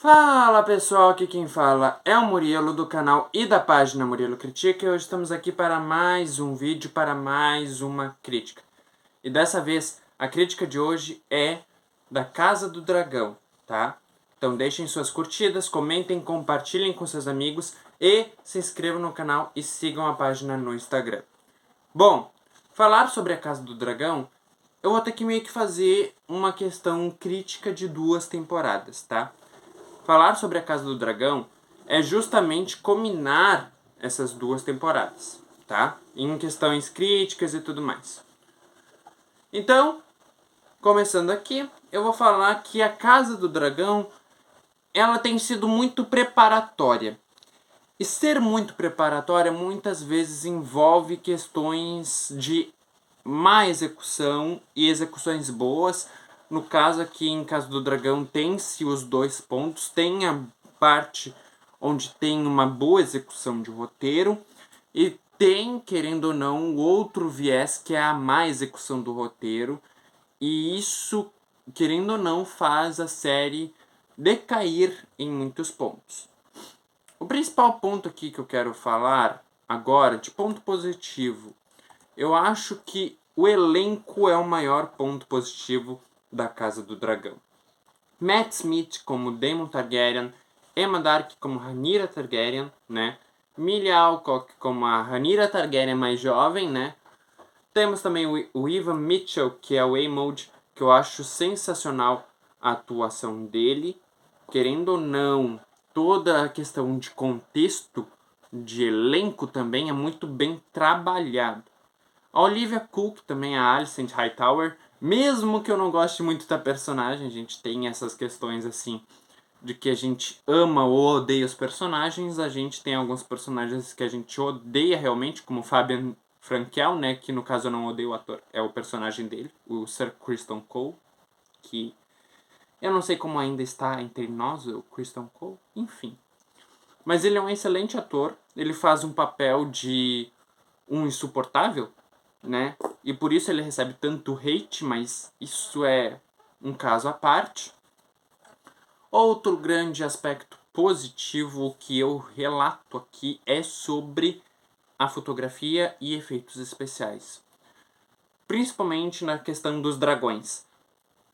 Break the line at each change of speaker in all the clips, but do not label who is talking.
Fala pessoal, aqui quem fala é o Murilo do canal e da página Murilo Critica e hoje estamos aqui para mais um vídeo, para mais uma crítica. E dessa vez, a crítica de hoje é da Casa do Dragão, tá? Então deixem suas curtidas, comentem, compartilhem com seus amigos e se inscrevam no canal e sigam a página no Instagram. Bom, falar sobre a Casa do Dragão, eu vou ter que meio que fazer uma questão crítica de duas temporadas, tá? Falar sobre a Casa do Dragão é justamente combinar essas duas temporadas, tá? Em questões críticas e tudo mais. Então, começando aqui, eu vou falar que a Casa do Dragão, ela tem sido muito preparatória. E ser muito preparatória muitas vezes envolve questões de má execução e execuções boas. No caso aqui, em Casa do Dragão, tem-se os dois pontos. Tem a parte onde tem uma boa execução de roteiro e tem, querendo ou não, outro viés que é a má execução do roteiro. E isso, querendo ou não, faz a série decair em muitos pontos. O principal ponto aqui que eu quero falar agora, de ponto positivo, eu acho que o elenco é o maior ponto positivo da Casa do Dragão. Matt Smith como Daemon Targaryen, Emma Dark como Rhaenyra Targaryen, né? Emilia Alcock como a Rhaenyra Targaryen mais jovem, né? Temos também o Ivan Mitchell, que é o Aemond, que eu acho sensacional a atuação dele. Querendo ou não, toda a questão de contexto, de elenco também é muito bem trabalhado. A Olivia Cook, também a Alicent Hightower, mesmo que eu não goste muito da personagem, a gente tem essas questões assim, de que a gente ama ou odeia os personagens, a gente tem alguns personagens que a gente odeia realmente, como Fabian Frankel, né, que no caso eu não odeio o ator, é o personagem dele, o Sir Criston Cole, que eu não sei como ainda está entre nós, o Criston Cole, enfim. Mas ele é um excelente ator, ele faz um papel de um insuportável, né? E por isso ele recebe tanto hate, mas isso é um caso à parte. Outro grande aspecto positivo que eu relato aqui é sobre a fotografia e efeitos especiais. Principalmente na questão dos dragões.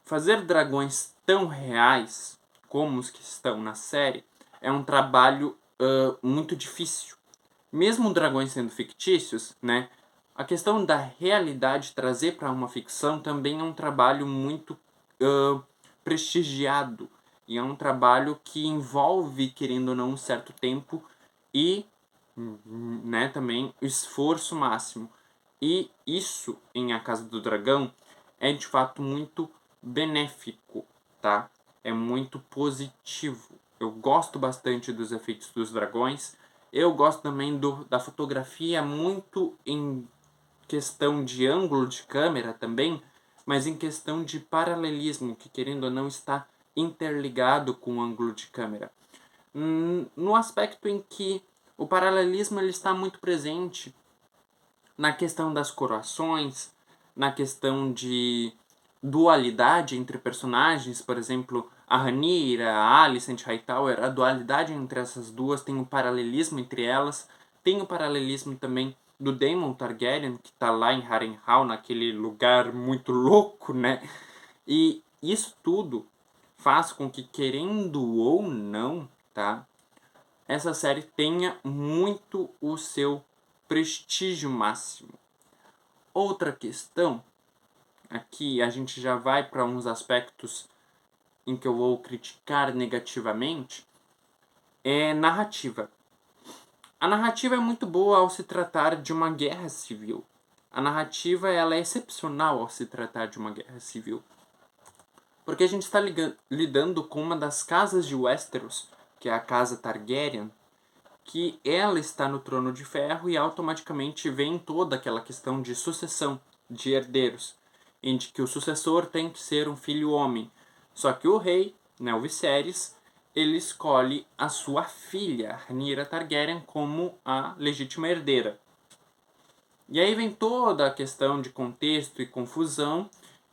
Fazer dragões tão reais como os que estão na série é um trabalho muito difícil. Mesmo dragões sendo fictícios, né? A questão da realidade trazer para uma ficção também é um trabalho muito prestigiado. E é um trabalho que envolve, querendo ou não, um certo tempo e né, também o esforço máximo. E isso, em A Casa do Dragão, é de fato muito benéfico, tá? É muito positivo. Eu gosto bastante dos efeitos dos dragões. Eu gosto também da fotografia muito em questão de ângulo de câmera também, mas em questão de paralelismo, que querendo ou não está interligado com o ângulo de câmera. No aspecto em que o paralelismo ele está muito presente na questão das coroações, na questão de dualidade entre personagens, por exemplo, a Rhaenyra, a Alicent Hightower, a dualidade entre essas duas, tem um paralelismo entre elas, tem o paralelismo também do Daemon Targaryen, que está lá em Harrenhal, naquele lugar muito louco, né? E isso tudo faz com que, querendo ou não, tá? Essa série tenha muito o seu prestígio máximo. Outra questão, aqui a gente já vai para uns aspectos em que eu vou criticar negativamente, é narrativa. A narrativa é muito boa ao se tratar de uma guerra civil. A narrativa ela é excepcional ao se tratar de uma guerra civil. Porque a gente está lidando com uma das casas de Westeros, que é a casa Targaryen, que ela está no Trono de Ferro e automaticamente vem toda aquela questão de sucessão, de herdeiros, em que o sucessor tem que ser um filho homem. Só que o rei, né, o Viserys, ele escolhe a sua filha, Rhaenyra Targaryen, como a legítima herdeira. E aí vem toda a questão de contexto e confusão,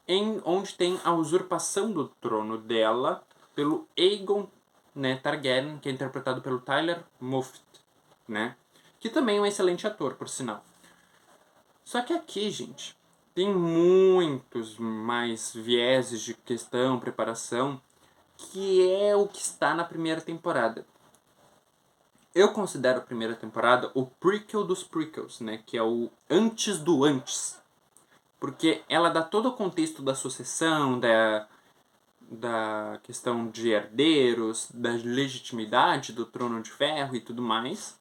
em onde tem a usurpação do trono dela pelo Aegon né, Targaryen, que é interpretado pelo Tyler Moffat, né? Que também é um excelente ator, por sinal. Só que aqui, gente, tem muitos mais vieses de questão, preparação, que é o que está na primeira temporada. Eu considero a primeira temporada o prequel dos prequels, né? Que é o antes do antes. Porque ela dá todo o contexto da sucessão, da questão de herdeiros, da legitimidade do Trono de Ferro e tudo mais,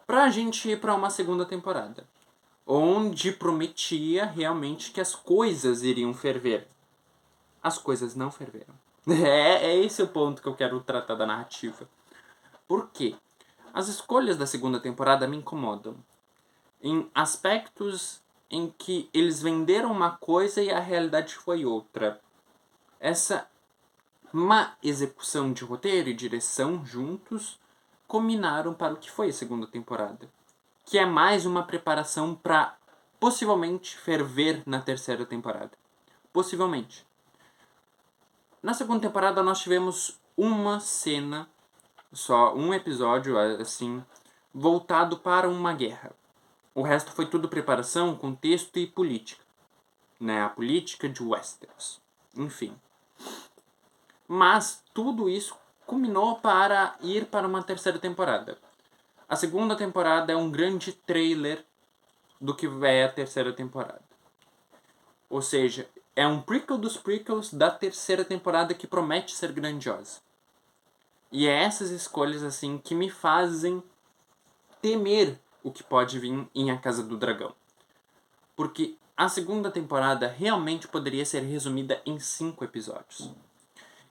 pra gente ir pra uma segunda temporada, onde prometia realmente que as coisas iriam ferver. As coisas não ferveram. É esse o ponto que eu quero tratar da narrativa. Por quê? As escolhas da segunda temporada me incomodam. Em aspectos em que eles venderam uma coisa e a realidade foi outra. Essa má execução de roteiro e direção juntos combinaram para o que foi a segunda temporada, que é mais uma preparação para possivelmente ferver na terceira temporada. Possivelmente. Na segunda temporada nós tivemos uma cena, só um episódio assim, voltado para uma guerra. O resto foi tudo preparação, contexto e política, né? A política de Westeros. Enfim. Mas tudo isso culminou para ir para uma terceira temporada. A segunda temporada é um grande trailer do que é a terceira temporada. Ou seja, é um prequel dos prequels da terceira temporada que promete ser grandiosa. E é essas escolhas assim que me fazem temer o que pode vir em A Casa do Dragão. Porque a segunda temporada realmente poderia ser resumida em 5 episódios.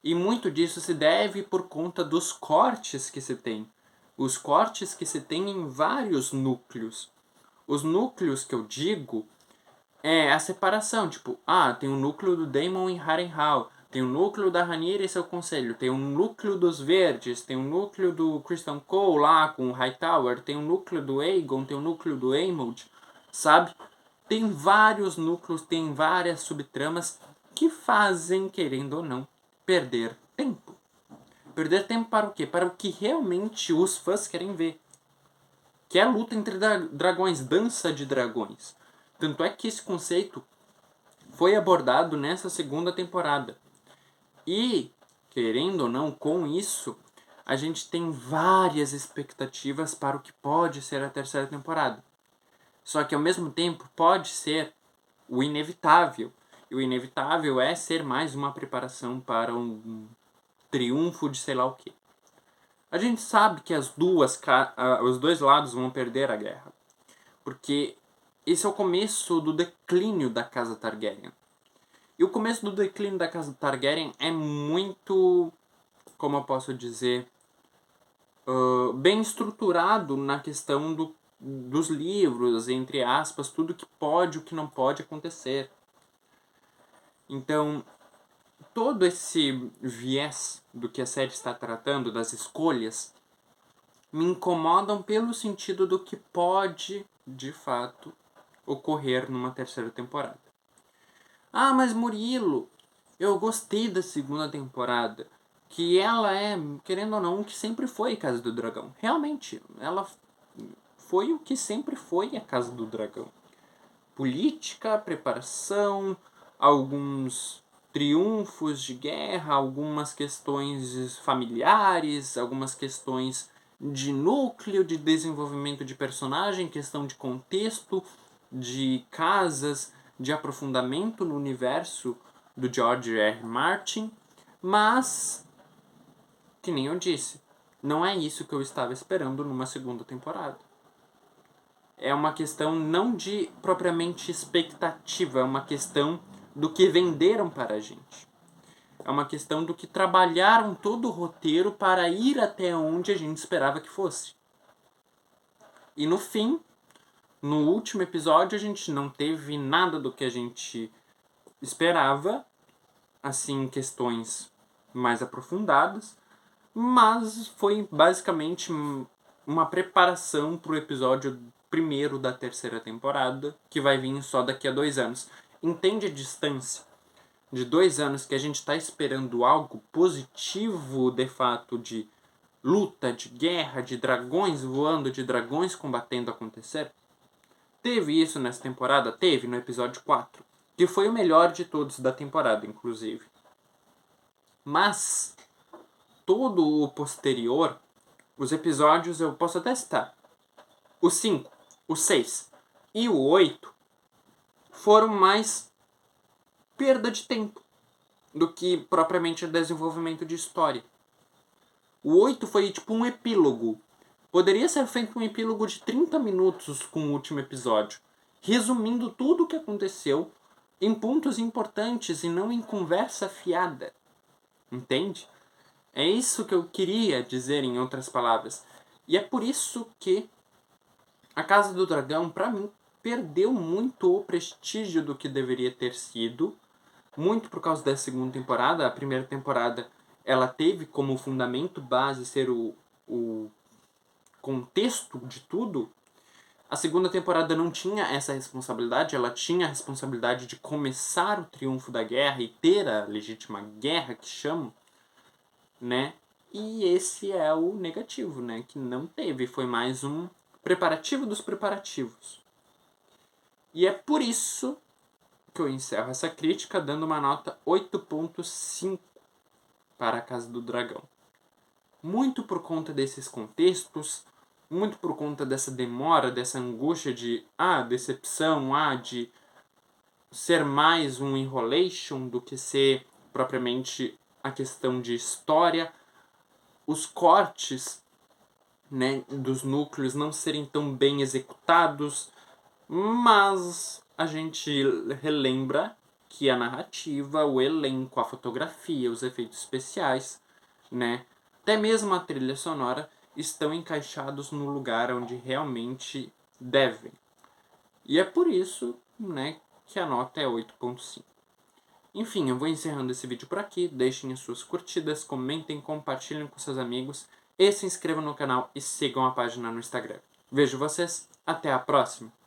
E muito disso se deve por conta dos cortes que se tem. Os cortes que se tem em vários núcleos. Os núcleos que eu digo é a separação. Tipo, tem o núcleo do Daemon em Harrenhal. Tem o núcleo da Rhaenyra e seu conselho. Tem o núcleo dos Verdes. Tem o núcleo do Criston Cole lá com o Hightower. Tem o núcleo do Aegon. Tem o núcleo do Aemond. Sabe? Tem vários núcleos, tem várias subtramas que fazem, querendo ou não, perder tempo. Perder tempo para o quê? Para o que realmente os fãs querem ver. Que é a luta entre dragões, dança de dragões. Tanto é que esse conceito foi abordado nessa segunda temporada. E, querendo ou não, com isso, a gente tem várias expectativas para o que pode ser a terceira temporada. Só que, ao mesmo tempo, pode ser o inevitável. E o inevitável é ser mais uma preparação para um triunfo de sei lá o quê. A gente sabe que os dois lados vão perder a guerra. Porque esse é o começo do declínio da Casa Targaryen. E o começo do declínio da Casa Targaryen é muito, como eu posso dizer, bem estruturado na questão dos livros, entre aspas, tudo que pode e o que não pode acontecer. Então, todo esse viés do que a série está tratando, das escolhas, me incomodam pelo sentido do que pode, de fato, ocorrer numa terceira temporada. Mas Murilo, eu gostei da segunda temporada, que ela é, querendo ou não, o que sempre foi a Casa do Dragão. Realmente, ela foi o que sempre foi a Casa do Dragão. Política, preparação, alguns triunfos de guerra, algumas questões familiares, algumas questões de núcleo, de desenvolvimento de personagem, questão de contexto, de casas, de aprofundamento no universo do George R. Martin, mas, que nem eu disse, não é isso que eu estava esperando numa segunda temporada. É uma questão não de propriamente expectativa, é uma questão do que venderam para a gente. É uma questão do que trabalharam todo o roteiro para ir até onde a gente esperava que fosse. E no fim, no último episódio, a gente não teve nada do que a gente esperava, assim, questões mais aprofundadas, mas foi basicamente uma preparação para o episódio primeiro da terceira temporada, que vai vir só daqui a 2 anos. Entende a distância? de 2 anos que a gente está esperando algo positivo, de fato, de luta, de guerra, de dragões voando, de dragões combatendo acontecer? Teve isso nessa temporada? Teve, no episódio 4, que foi o melhor de todos da temporada, inclusive. Mas todo o posterior, os episódios, eu posso até citar, o 5, o 6 e o 8 foram mais perda de tempo do que propriamente desenvolvimento de história. O 8 foi tipo um epílogo. Poderia ser feito um epílogo de 30 minutos com o último episódio, resumindo tudo o que aconteceu em pontos importantes e não em conversa fiada. Entende? É isso que eu queria dizer, em outras palavras. E é por isso que A Casa do Dragão, pra mim, perdeu muito o prestígio do que deveria ter sido. Muito por causa da segunda temporada. A primeira temporada, ela teve como fundamento base ser o contexto de tudo. A segunda temporada não tinha essa responsabilidade, ela tinha a responsabilidade de começar o triunfo da guerra e ter a legítima guerra, que chamam, né? E esse é o negativo, né? Que não teve, foi mais um preparativo dos preparativos. E é por isso que eu encerro essa crítica dando uma nota 8.5 para A Casa do Dragão. Muito por conta desses contextos, muito por conta dessa demora, dessa angústia de decepção, de ser mais um enrolation do que ser propriamente a questão de história, os cortes, né, dos núcleos não serem tão bem executados, mas a gente relembra que a narrativa, o elenco, a fotografia, os efeitos especiais, né, até mesmo a trilha sonora estão encaixados no lugar onde realmente devem. E é por isso, né, que a nota é 8.5. Enfim, eu vou encerrando esse vídeo por aqui. Deixem as suas curtidas, comentem, compartilhem com seus amigos e se inscrevam no canal e sigam a página no Instagram. Vejo vocês, até a próxima!